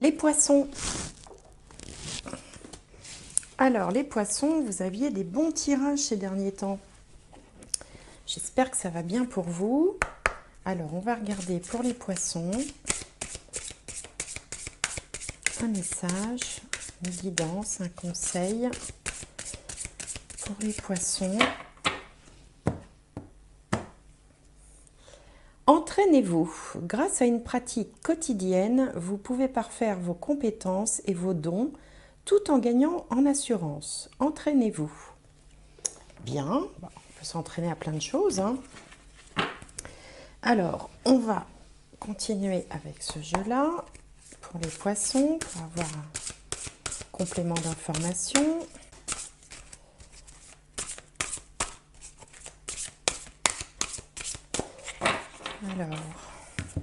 Les poissons. Alors, les poissons, vous aviez des bons tirages ces derniers temps. J'espère que ça va bien pour vous. Alors, on va regarder pour les poissons. Un message, une guidance, un conseil pour les poissons. Entraînez-vous. Grâce à une pratique quotidienne, vous pouvez parfaire vos compétences et vos dons tout en gagnant en assurance. Entraînez-vous. Bien, on peut s'entraîner à plein de choses, hein. Alors, on va continuer avec ce jeu-là pour les poissons, pour avoir un complément d'information. Alors,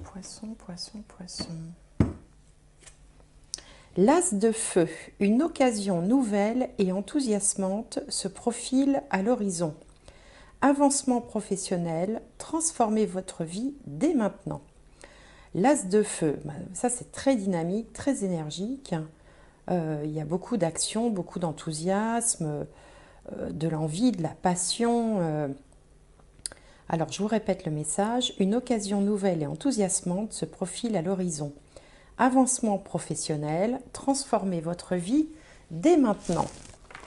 poisson, poisson, poisson. L'as de feu, une occasion nouvelle et enthousiasmante se profile à l'horizon. Avancement professionnel, transformez votre vie dès maintenant. L'as de feu, ça c'est très dynamique, très énergique. Il y a beaucoup d'action, beaucoup d'enthousiasme, de l'envie, de la passion. Alors je vous répète le message, une occasion nouvelle et enthousiasmante se profile à l'horizon. Avancement professionnel, transformez votre vie dès maintenant.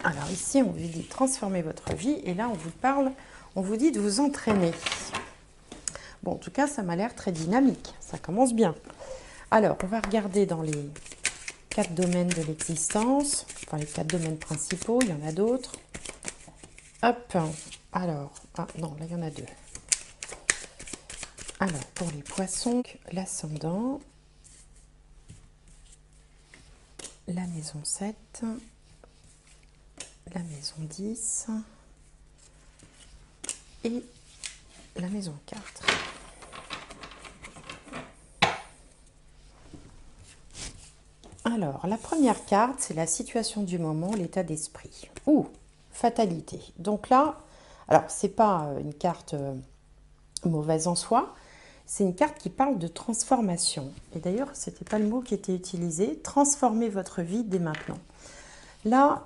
Alors ici, on vous dit transformez votre vie et là, on vous parle, on vous dit de vous entraîner. Bon, en tout cas, ça m'a l'air très dynamique. Ça commence bien. Alors, on va regarder dans les 4 domaines de l'existence, enfin les 4 domaines principaux, il y en a d'autres. Hop, alors, ah non, là, il y en a 2. Alors, pour les poissons, l'ascendant, la maison 7, la maison 10 et la maison 4. Alors, la première carte, c'est la situation du moment, l'état d'esprit. Ouh, fatalité. Donc là, alors, c'est pas une carte mauvaise en soi, c'est une carte qui parle de transformation. Et d'ailleurs, ce n'était pas le mot qui était utilisé. Transformer votre vie dès maintenant. Là,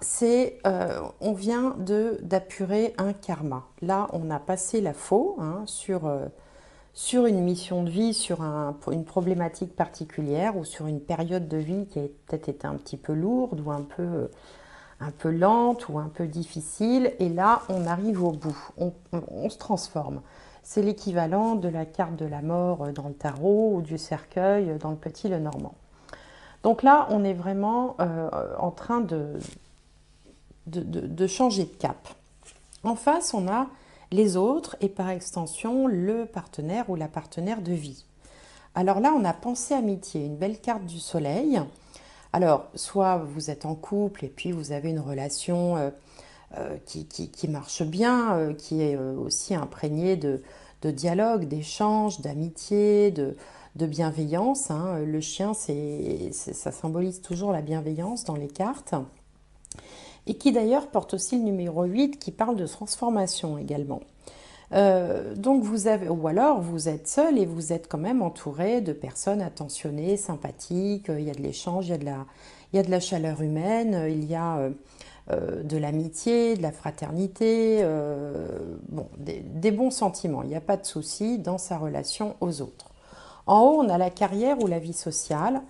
on vient d'apurer un karma. Là, on a passé la faux sur une mission de vie, sur une problématique particulière ou sur une période de vie qui a peut-être été un petit peu lourde ou un peu lente ou un peu difficile. Et là, on arrive au bout, on se transforme. C'est l'équivalent de la carte de la mort dans le tarot ou du cercueil dans le Petit Lenormand. Donc là, on est vraiment en train de changer de cap. En face, on a les autres et par extension le partenaire ou la partenaire de vie. Alors là, on a pensée amitié, une belle carte du soleil. Alors, soit vous êtes en couple et puis vous avez une relation qui marche bien, qui est aussi imprégnée de dialogue, d'échange, d'amitié, de bienveillance, hein. Le chien, ça symbolise toujours la bienveillance dans les cartes. Et qui d'ailleurs porte aussi le numéro 8 qui parle de transformation également. Donc vous avez, ou alors vous êtes seul et vous êtes quand même entouré de personnes attentionnées, sympathiques, il y a de l'échange, il y a de la chaleur humaine, il y a de l'amitié, de la fraternité, bon, des bons sentiments, il n'y a pas de souci dans sa relation aux autres. En haut, on a la carrière ou la vie sociale.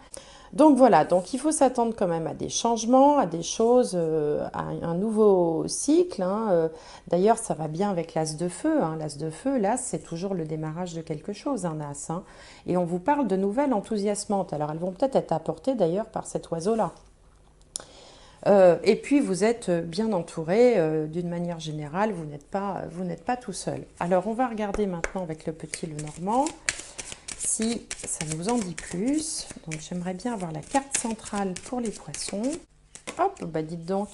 Donc voilà, donc il faut s'attendre quand même à des changements, à des choses, à un nouveau cycle, hein. D'ailleurs, ça va bien avec l'as de feu, hein. L'as de feu, l'as, c'est toujours le démarrage de quelque chose, un as, hein. Et on vous parle de nouvelles enthousiasmantes. Alors elles vont peut-être être apportées d'ailleurs par cet oiseau-là. Et puis vous êtes bien entouré, d'une manière générale, vous n'êtes pas tout seul. Alors on va regarder maintenant avec le Petit Lenormand si ça nous en dit plus. Donc j'aimerais bien avoir la carte centrale pour les poissons. Hop, bah dites donc,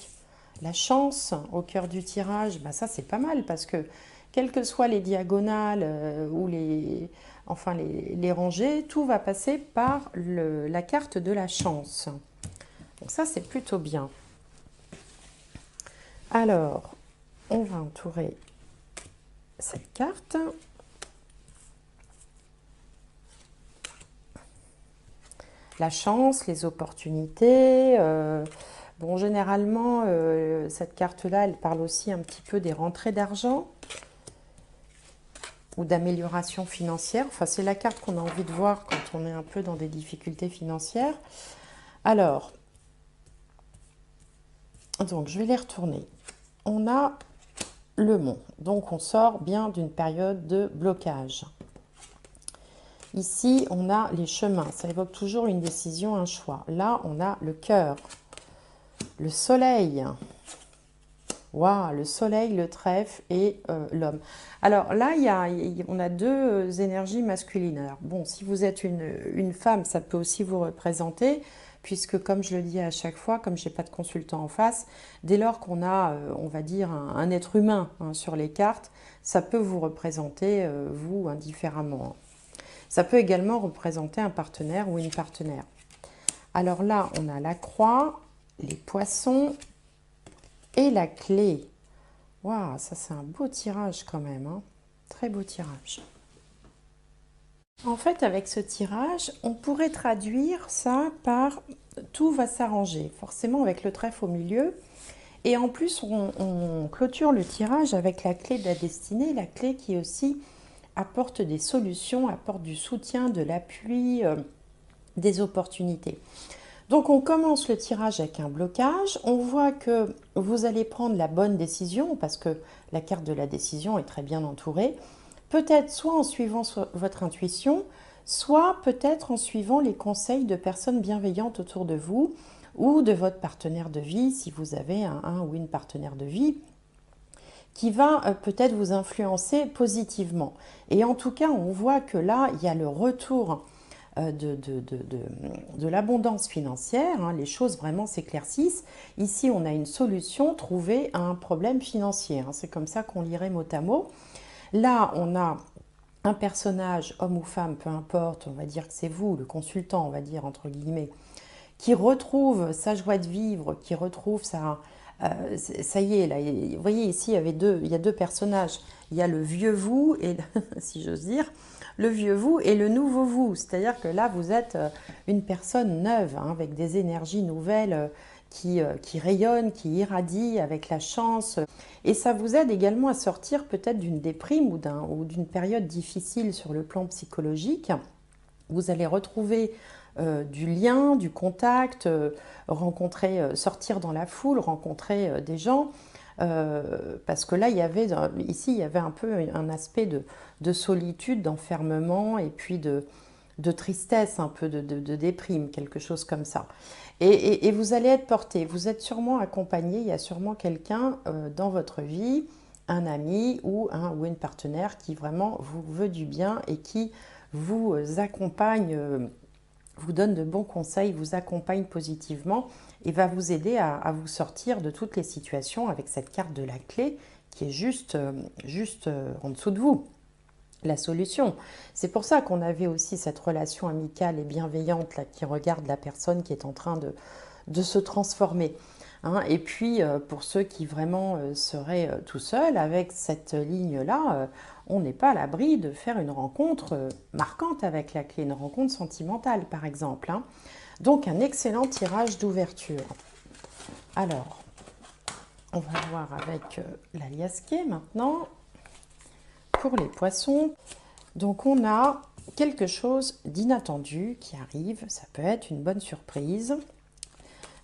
la chance au cœur du tirage, bah ça c'est pas mal parce que quelles que soient les diagonales ou les rangées, tout va passer par la carte de la chance. Donc ça c'est plutôt bien. Alors, on va entourer cette carte. la chance, les opportunités. Bon, généralement, cette carte-là, elle parle aussi un petit peu des rentrées d'argent ou d'amélioration financière. Enfin, c'est la carte qu'on a envie de voir quand on est un peu dans des difficultés financières. Alors, donc je vais les retourner. On a le mont, donc on sort bien d'une période de blocage. Ici, on a les chemins, ça évoque toujours une décision, un choix. Là, on a le cœur, le soleil. Waouh, le soleil, le trèfle et l'homme. Alors là, on a deux énergies masculines. Alors, bon, si vous êtes une femme, ça peut aussi vous représenter, puisque comme je le dis à chaque fois, comme je n'ai pas de consultant en face, dès lors qu'on a, on va dire, un être humain sur les cartes, ça peut vous représenter, vous, indifféremment. Ça peut également représenter un partenaire ou une partenaire. Alors là, on a la croix, les poissons et la clé. Waouh, ça c'est un beau tirage quand même, hein. Très beau tirage. En fait, avec ce tirage, on pourrait traduire ça par tout va s'arranger, forcément avec le trèfle au milieu. Et en plus, on clôture le tirage avec la clé de la destinée, la clé qui aussi apporte des solutions, apporte du soutien, de l'appui, des opportunités. Donc on commence le tirage avec un blocage, on voit que vous allez prendre la bonne décision parce que la carte de la décision est très bien entourée, peut-être soit en suivant votre intuition, soit peut-être en suivant les conseils de personnes bienveillantes autour de vous ou de votre partenaire de vie si vous avez un ou une partenaire de vie qui va peut-être vous influencer positivement. Et en tout cas, on voit que là, il y a le retour de l'abondance financière, hein, les choses vraiment s'éclaircissent. Ici, on a une solution trouvée à un problème financier, hein, c'est comme ça qu'on lirait mot à mot. Là, on a un personnage, homme ou femme, peu importe, on va dire que c'est vous, le consultant, on va dire entre guillemets, qui retrouve sa joie de vivre, qui retrouve sa... ça y est, là, vous voyez ici, il y a deux personnages. Il y a le vieux vous, et, si j'ose dire, le vieux vous et le nouveau vous. C'est-à-dire que là, vous êtes une personne neuve, hein, avec des énergies nouvelles qui rayonnent, qui irradient, avec la chance. Et ça vous aide également à sortir peut-être d'une déprime ou d'une période difficile sur le plan psychologique. Vous allez retrouver du lien, du contact, rencontrer, sortir dans la foule, rencontrer des gens. Parce que là, ici, il y avait un peu un aspect de solitude, d'enfermement et puis de tristesse, un peu de déprime, quelque chose comme ça. Et vous allez être porté, vous êtes sûrement accompagné, il y a sûrement quelqu'un dans votre vie, un ami ou une partenaire qui vraiment vous veut du bien et qui vous accompagne, vous donne de bons conseils, vous accompagne positivement et va vous aider à vous sortir de toutes les situations avec cette carte de la clé qui est juste en dessous de vous. La solution. C'est pour ça qu'on avait aussi cette relation amicale et bienveillante là, qui regarde la personne qui est en train de se transformer. Hein. Et puis, pour ceux qui vraiment seraient tout seuls, avec cette ligne-là, on n'est pas à l'abri de faire une rencontre marquante avec la clé, une rencontre sentimentale par exemple. Hein. Donc, un excellent tirage d'ouverture. Alors, on va voir avec l'aliasqué maintenant. Pour les poissons, donc on a quelque chose d'inattendu qui arrive, ça peut être une bonne surprise.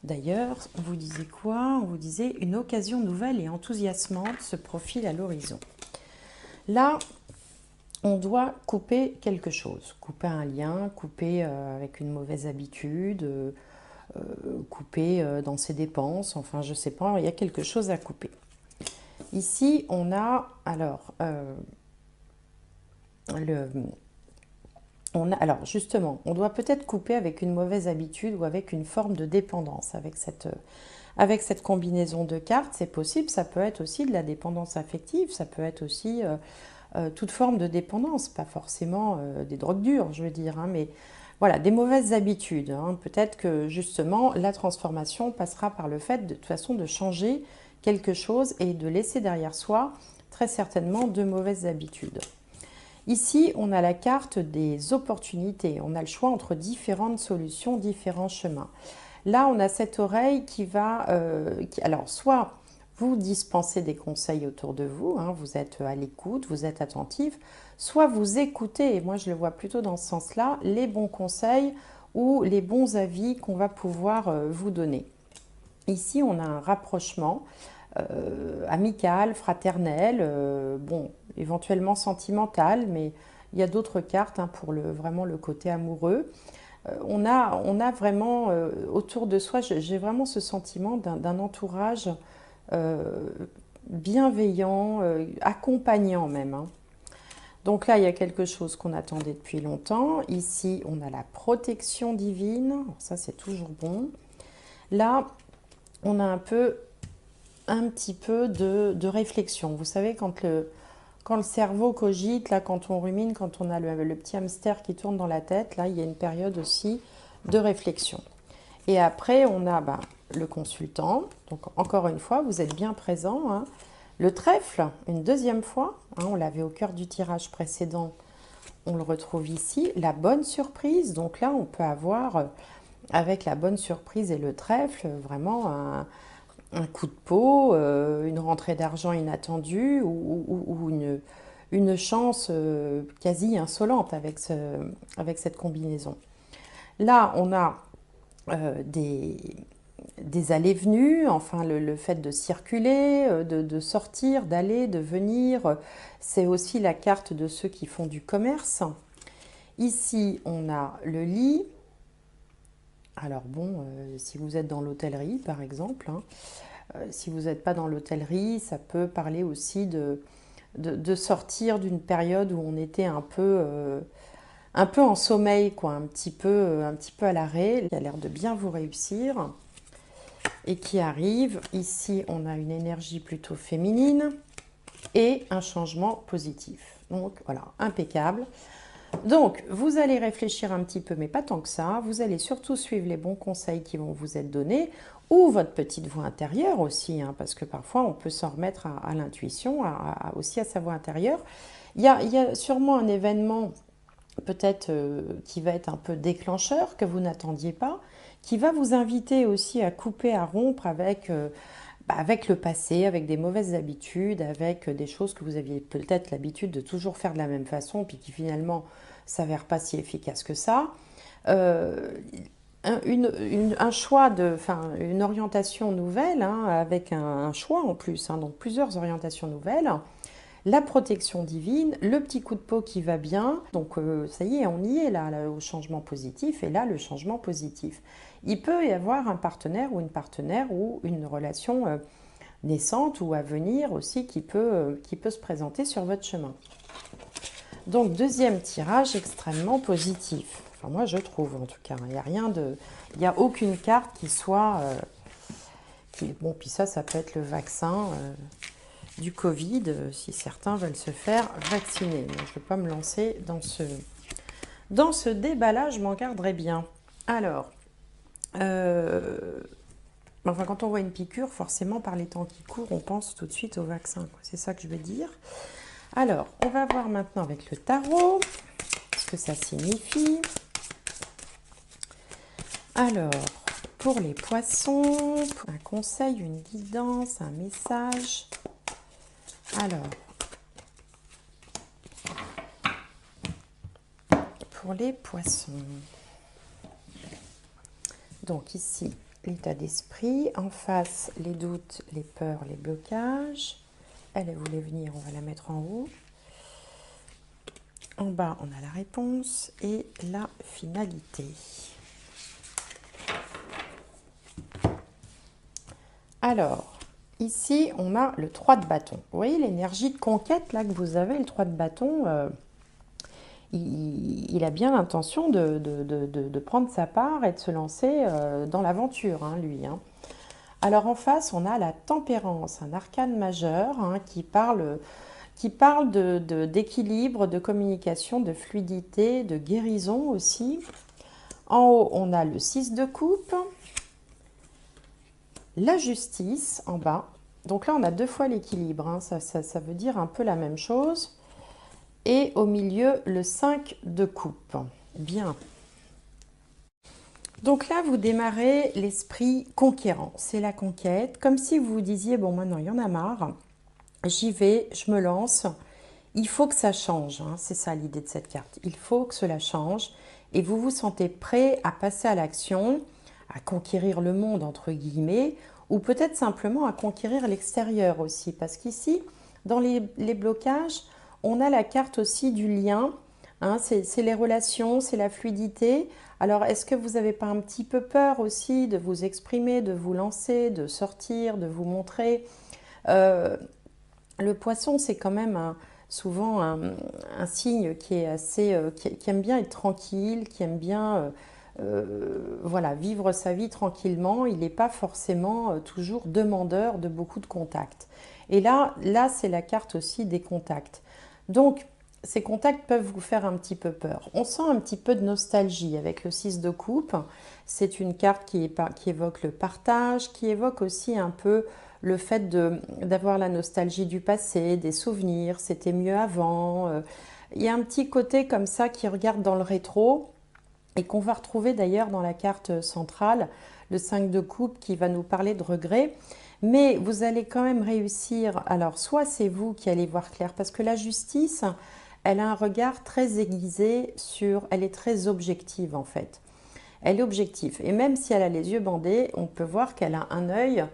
D'ailleurs, on vous disait quoi? On vous disait une occasion nouvelle et enthousiasmante se profile à l'horizon. Là, on doit couper quelque chose, couper un lien, couper avec une mauvaise habitude, couper dans ses dépenses, enfin je sais pas, il y a quelque chose à couper. Ici, on a alors... alors justement, on doit peut-être couper avec une mauvaise habitude ou avec une forme de dépendance. Avec cette combinaison de cartes, c'est possible, ça peut être aussi de la dépendance affective, ça peut être aussi toute forme de dépendance, pas forcément des drogues dures, je veux dire, hein, mais voilà, des mauvaises habitudes. Hein. Peut-être que justement, la transformation passera par le fait de toute façon de changer quelque chose et de laisser derrière soi très certainement de mauvaises habitudes. Ici, on a la carte des opportunités. On a le choix entre différentes solutions, différents chemins. Là, on a cette oreille qui va... alors, soit vous dispensez des conseils autour de vous, hein, vous êtes à l'écoute, vous êtes attentif, soit vous écoutez, et moi je le vois plutôt dans ce sens-là, les bons conseils ou les bons avis qu'on va pouvoir vous donner. Ici, on a un rapprochement amical, fraternel, bon, éventuellement sentimental, mais il y a d'autres cartes hein, pour vraiment le côté amoureux. On a vraiment autour de soi, j'ai vraiment ce sentiment d'un entourage euh, bienveillant, accompagnant même, hein. Donc là, il y a quelque chose qu'on attendait depuis longtemps. Ici, on a la protection divine. Alors ça, c'est toujours bon. Là, on a un petit peu de réflexion. Vous savez, quand le cerveau cogite, là, quand on rumine, quand on a le petit hamster qui tourne dans la tête, là, il y a une période aussi de réflexion. Et après, on a le consultant. Donc, encore une fois, vous êtes bien présent, hein. Le trèfle, une deuxième fois, hein, on l'avait au cœur du tirage précédent, on le retrouve ici. La bonne surprise, donc là, on peut avoir, avec la bonne surprise et le trèfle, vraiment un coup de peau, une rentrée d'argent inattendue ou une chance quasi insolente avec cette combinaison. Là, on a des allées-venues, enfin le fait de circuler, de sortir, d'aller, de venir. C'est aussi la carte de ceux qui font du commerce. Ici, on a le lit. Alors bon, si vous êtes dans l'hôtellerie, par exemple, hein, si vous n'êtes pas dans l'hôtellerie, ça peut parler aussi de sortir d'une période où on était un peu en sommeil, quoi, un petit peu à l'arrêt, qui a l'air de bien vous réussir et qui arrive. Ici, on a une énergie plutôt féminine et un changement positif. Donc voilà, impeccable. Donc, vous allez réfléchir un petit peu, mais pas tant que ça. Vous allez surtout suivre les bons conseils qui vont vous être donnés, ou votre petite voix intérieure aussi, hein, parce que parfois on peut s'en remettre à l'intuition, aussi à sa voix intérieure. Il y a sûrement un événement peut-être qui va être un peu déclencheur, que vous n'attendiez pas, qui va vous inviter aussi à couper, à rompre avec le passé, avec des mauvaises habitudes, avec des choses que vous aviez peut-être l'habitude de toujours faire de la même façon, puis qui finalement s'avèrent pas si efficaces que ça. Euh, un choix une orientation nouvelle, hein, avec un choix en plus, hein, donc plusieurs orientations nouvelles, la protection divine, le petit coup de peau qui va bien. Donc ça y est, on y est là, au changement positif. Et là, le changement positif. Il peut y avoir un partenaire ou une partenaire ou une relation naissante ou à venir aussi qui peut se présenter sur votre chemin. Donc deuxième tirage extrêmement positif. Enfin moi je trouve en tout cas. Il n'y a aucune carte qui soit... bon, puis ça peut être le vaccin du Covid, si certains veulent se faire vacciner. Mais je ne veux pas me lancer dans ce débat-là, je m'en garderai bien. Alors, enfin, quand on voit une piqûre, forcément, par les temps qui courent, on pense tout de suite au vaccin. C'est ça que je veux dire. Alors, on va voir maintenant avec le tarot ce que ça signifie. Alors, pour les poissons, un conseil, une guidance, un message. Alors, pour les poissons. Donc ici, l'état d'esprit. En face, les doutes, les peurs, les blocages. Elle voulait venir, on va la mettre en haut. En bas, on a la réponse et la finalité. Alors, ici, on a le 3 de bâton. Vous voyez l'énergie de conquête là que vous avez, le 3 de bâton, il a bien l'intention de prendre sa part et de se lancer dans l'aventure, hein, lui, hein. Alors en face, on a la tempérance, un arcane majeur, hein, qui parle d'équilibre, de communication, de fluidité, de guérison aussi. En haut, on a le 6 de coupe, la justice en bas. Donc là, on a deux fois l'équilibre, hein, ça veut dire un peu la même chose. Et au milieu, le 5 de coupe. Bien. Donc là, vous démarrez l'esprit conquérant. C'est la conquête. Comme si vous vous disiez, bon, maintenant, il y en a marre. J'y vais, je me lance. Il faut que ça change. Hein. C'est ça l'idée de cette carte. Il faut que cela change. Et vous vous sentez prêt à passer à l'action, à conquérir le monde, entre guillemets, ou peut-être simplement à conquérir l'extérieur aussi. Parce qu'ici, dans les blocages, on a la carte aussi du lien. Hein, c'est les relations, c'est la fluidité. Alors, est-ce que vous n'avez pas un petit peu peur aussi de vous exprimer, de vous lancer, de sortir, de vous montrer? Le poisson, c'est quand même souvent un signe qui est assez, qui aime bien être tranquille, qui aime bien voilà, vivre sa vie tranquillement. Il n'est pas forcément toujours demandeur de beaucoup de contacts. Et là c'est la carte aussi des contacts. Donc, ces contacts peuvent vous faire un petit peu peur. On sent un petit peu de nostalgie avec le 6 de coupe. C'est une carte qui évoque le partage, qui évoque aussi un peu le fait d'avoir la nostalgie du passé, des souvenirs, c'était mieux avant. Il y a un petit côté comme ça qui regarde dans le rétro et qu'on va retrouver d'ailleurs dans la carte centrale, le 5 de coupe qui va nous parler de regret. Mais vous allez quand même réussir. Alors, soit c'est vous qui allez voir clair, parce que la justice, elle a un regard très aiguisé elle est très objective en fait. Elle est objective. Et même si elle a les yeux bandés, on peut voir qu'elle a un œil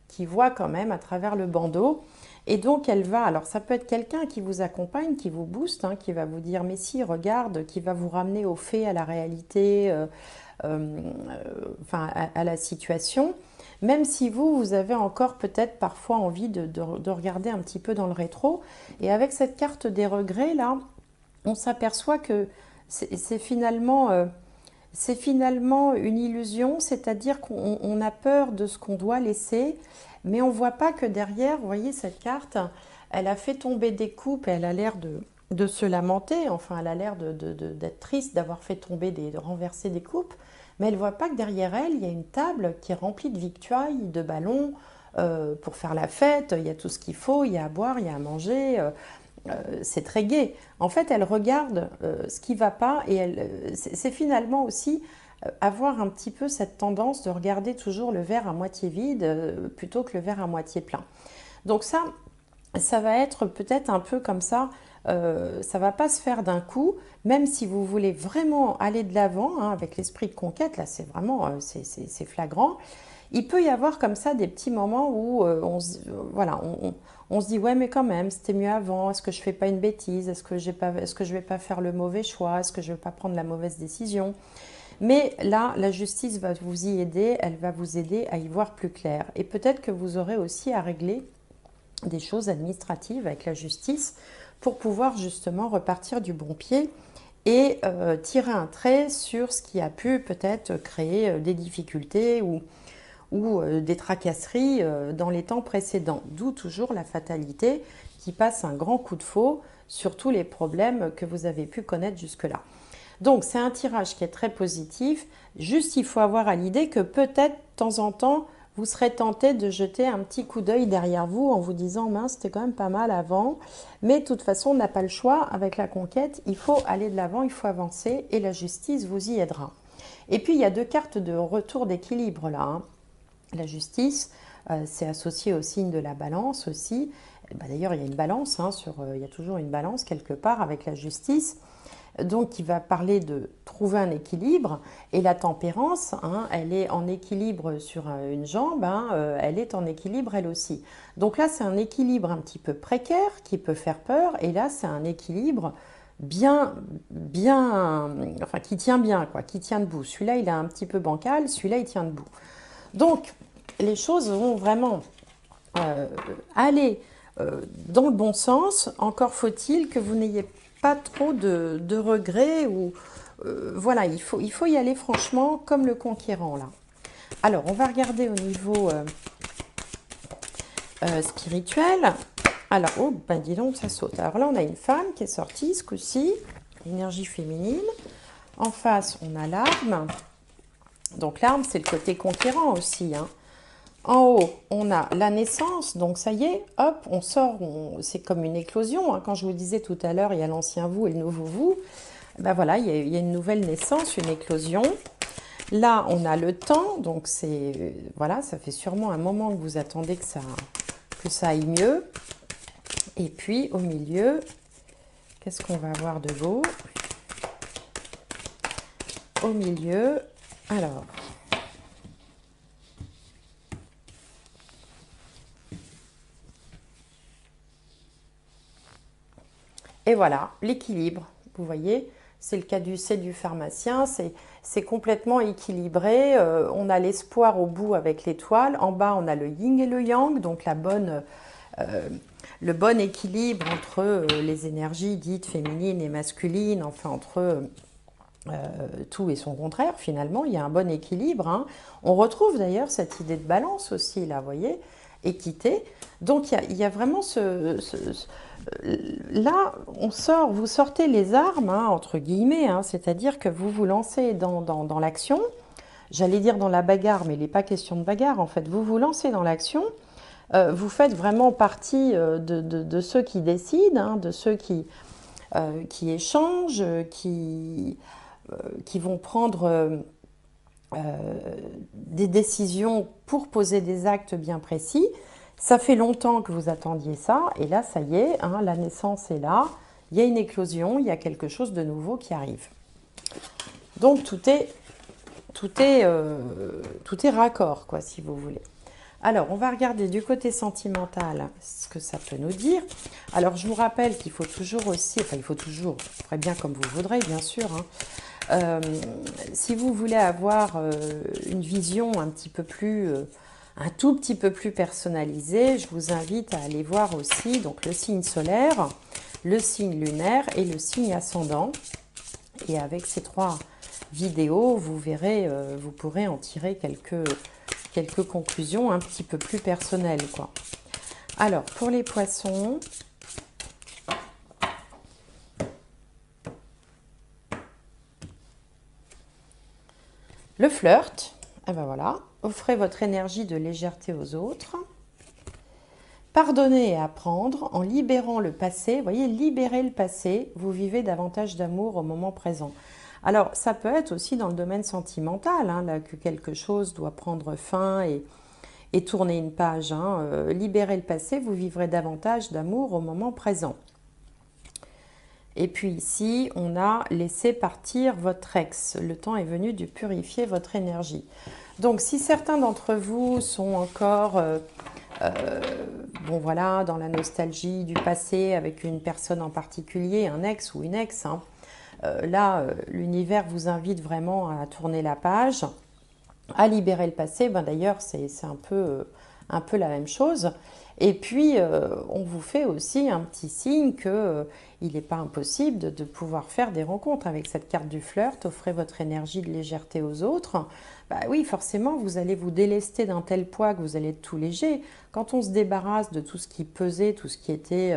qui voit quand même à travers le bandeau. Et donc elle va, alors ça peut être quelqu'un qui vous accompagne, qui vous booste, hein, qui va vous dire mais si, regarde, qui va vous ramener aux faits, à la réalité, enfin à la situation. Même si vous avez encore peut-être parfois envie de regarder un petit peu dans le rétro. Et avec cette carte des regrets là, on s'aperçoit que c'est finalement une illusion, c'est-à-dire qu'on a peur de ce qu'on doit laisser, mais on ne voit pas que derrière, vous voyez cette carte, elle a fait tomber des coupes et elle a l'air de se lamenter, enfin elle a l'air d'être triste d'avoir fait tomber, de renverser des coupes, mais elle ne voit pas que derrière elle, il y a une table qui est remplie de victuailles, de ballons, pour faire la fête, il y a tout ce qu'il faut, il y a à boire, il y a à manger, c'est très gai. En fait, elle regarde ce qui ne va pas et c'est finalement aussi avoir un petit peu cette tendance de regarder toujours le verre à moitié vide plutôt que le verre à moitié plein. Donc ça va être peut-être un peu comme ça. Ça va pas se faire d'un coup, même si vous voulez vraiment aller de l'avant hein, avec l'esprit de conquête. Là, c'est vraiment c'est flagrant. Il peut y avoir comme ça des petits moments où voilà, on se dit ouais mais quand même c'était mieux avant, est-ce que je fais pas une bêtise, est-ce que je vais pas faire le mauvais choix, est-ce que je vais pas prendre la mauvaise décision. Mais là la justice va vous y aider, elle va vous aider à y voir plus clair et peut-être que vous aurez aussi à régler des choses administratives avec la justice pour pouvoir justement repartir du bon pied et tirer un trait sur ce qui a pu peut-être créer des difficultés ou des tracasseries dans les temps précédents. D'où toujours la fatalité qui passe un grand coup de faux sur tous les problèmes que vous avez pu connaître jusque-là. Donc c'est un tirage qui est très positif, juste il faut avoir à l'idée que peut-être de temps en temps, vous serez tenté de jeter un petit coup d'œil derrière vous en vous disant mince, c'était quand même pas mal avant, mais de toute façon on n'a pas le choix avec la conquête, il faut aller de l'avant, il faut avancer et la justice vous y aidera. Et puis il y a deux cartes de retour d'équilibre là, hein. La justice, c'est associé au signe de la balance aussi. D'ailleurs, il y a une balance, hein, il y a toujours une balance quelque part avec la justice. Donc, il va parler de trouver un équilibre. Et la tempérance, hein, elle est en équilibre sur une jambe, hein, elle est en équilibre elle aussi. Donc là, c'est un équilibre un petit peu précaire qui peut faire peur. Et là, c'est un équilibre enfin qui tient bien, quoi, qui tient debout. Celui-là, il est un petit peu bancal, celui-là, il tient debout. Donc, les choses vont vraiment aller dans le bon sens. Encore faut-il que vous n'ayez pas trop de regrets. Voilà, il faut y aller franchement comme le conquérant, là. Alors, on va regarder au niveau spirituel. Alors, oh, ben dis donc, ça saute. Alors là, on a une femme qui est sortie ce coup-ci, énergie féminine. En face, on a l'arme. Donc l'arme, c'est le côté conquérant aussi, hein. En haut, on a la naissance, donc ça y est, hop, on sort, c'est comme une éclosion, hein. Quand je vous disais tout à l'heure, il y a l'ancien vous et le nouveau vous, ben voilà, il y a une nouvelle naissance, une éclosion. Là, on a le temps, donc c'est, voilà, ça fait sûrement un moment que vous attendez que ça aille mieux. Et puis, au milieu, qu'est-ce qu'on va avoir de beau? Au milieu, alors... Et voilà, l'équilibre, vous voyez, c'est le caducée du pharmacien, c'est complètement équilibré. On a l'espoir au bout avec l'étoile. En bas, on a le yin et le yang, donc le bon équilibre entre les énergies dites féminines et masculines, enfin entre tout et son contraire finalement. Il y a un bon équilibre, hein. On retrouve d'ailleurs cette idée de balance aussi, là, vous voyez, équité. Donc il y a vraiment là, vous sortez les armes, hein, entre guillemets, hein, c'est-à-dire que vous vous lancez dans l'action. J'allais dire dans la bagarre, mais il n'est pas question de bagarre, en fait. Vous vous lancez dans l'action, vous faites vraiment partie de ceux qui décident, hein, de ceux qui échangent, qui vont prendre des décisions pour poser des actes bien précis. Ça fait longtemps que vous attendiez ça, et là, ça y est, hein, la naissance est là, il y a une éclosion, il y a quelque chose de nouveau qui arrive. Donc tout est raccord, quoi, si vous voulez. Alors, on va regarder du côté sentimental ce que ça peut nous dire. Alors, je vous rappelle qu'il faut toujours aussi, enfin, il faut toujours, vous ferez bien comme vous voudrez, bien sûr, hein. Si vous voulez avoir une vision un tout petit peu plus personnalisée, je vous invite à aller voir aussi donc, le signe solaire, le signe lunaire et le signe ascendant. Et avec ces 3 vidéos, vous verrez, vous pourrez en tirer quelques conclusions un petit peu plus personnelles, quoi. Alors, pour les poissons, le flirt, et ben voilà, offrez votre énergie de légèreté aux autres. Pardonnez et apprendre en libérant le passé. Vous voyez, libérer le passé, vous vivez davantage d'amour au moment présent. Alors, ça peut être aussi dans le domaine sentimental, hein, là, que quelque chose doit prendre fin et tourner une page, hein. Libérer le passé, vous vivrez davantage d'amour au moment présent. Et puis ici, on a laissé partir votre ex. Le temps est venu de purifier votre énergie. Donc, si certains d'entre vous sont encore bon voilà, dans la nostalgie du passé avec une personne en particulier, un ex ou une ex, hein, là, l'univers vous invite vraiment à tourner la page, à libérer le passé. Ben, d'ailleurs, c'est un peu la même chose. Et puis, on vous fait aussi un petit signe que il n'est pas impossible de pouvoir faire des rencontres avec cette carte du flirt. Offrez votre énergie de légèreté aux autres. Bah oui, forcément, vous allez vous délester d'un tel poids que vous allez être tout léger. Quand on se débarrasse de tout ce qui pesait, tout ce qui était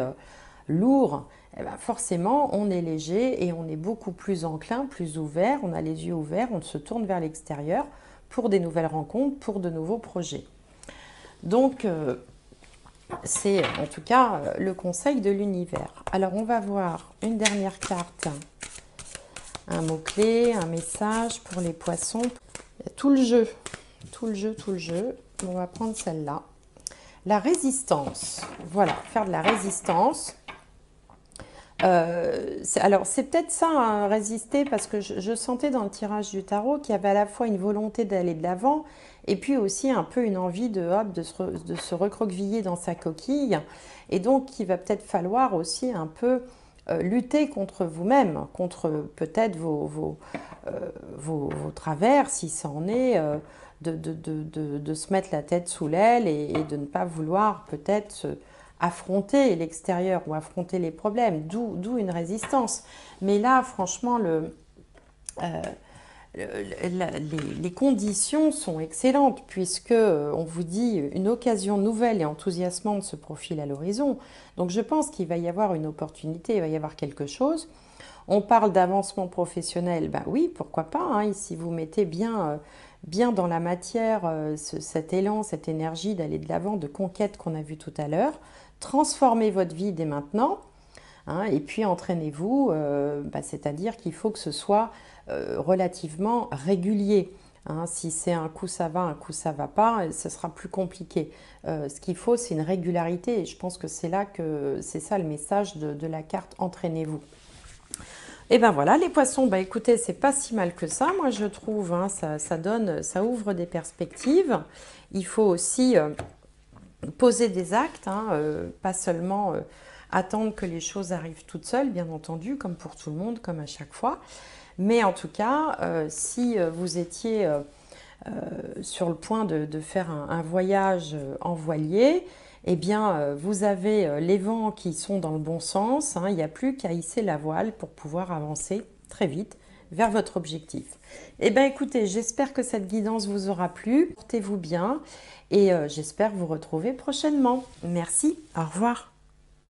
lourd, eh ben forcément, on est léger et on est beaucoup plus enclin, plus ouvert. On a les yeux ouverts, on se tourne vers l'extérieur pour des nouvelles rencontres, pour de nouveaux projets. Donc, c'est en tout cas le conseil de l'univers. Alors, on va voir une dernière carte, un mot-clé, un message pour les poissons. Tout le jeu, tout le jeu, tout le jeu. On va prendre celle-là. La résistance. Voilà, faire de la résistance. Alors, c'est peut-être ça, hein, résister, parce que je sentais dans le tirage du tarot qu'il y avait à la fois une volonté d'aller de l'avant et puis aussi un peu une envie de se recroqueviller dans sa coquille. Et donc, il va peut-être falloir aussi un peu lutter contre vous-même, contre peut-être vos travers, si ça en est, de se mettre la tête sous l'aile et de ne pas vouloir peut-être affronter l'extérieur ou affronter les problèmes, d'où une résistance. Mais là, franchement, les conditions sont excellentes puisque on vous dit une occasion nouvelle et enthousiasmante se profile à l'horizon. Donc je pense qu'il va y avoir une opportunité, il va y avoir quelque chose. On parle d'avancement professionnel, ben oui, pourquoi pas, hein, si vous mettez bien bien dans la matière, cet élan, cette énergie d'aller de l'avant, de conquête qu'on a vu tout à l'heure. Transformez votre vie dès maintenant. Hein, et puis entraînez-vous, c'est-à-dire qu'il faut que ce soit relativement régulier. Hein, si c'est un coup ça va, un coup ça va pas, ce sera plus compliqué. Ce qu'il faut, c'est une régularité. Et je pense que c'est là que c'est ça le message de la carte entraînez-vous. Et ben voilà, les poissons, bah écoutez, c'est pas si mal que ça, moi je trouve, hein, ça donne, ça ouvre des perspectives. Il faut aussi poser des actes, hein, pas seulement attendre que les choses arrivent toutes seules, bien entendu, comme pour tout le monde, comme à chaque fois. Mais en tout cas, si vous étiez sur le point de faire un voyage en voilier, eh bien, vous avez les vents qui sont dans le bon sens, hein, il n'y a plus qu'à hisser la voile pour pouvoir avancer très vite vers votre objectif. Eh bien, écoutez, j'espère que cette guidance vous aura plu. Portez-vous bien et j'espère vous retrouver prochainement. Merci, au revoir.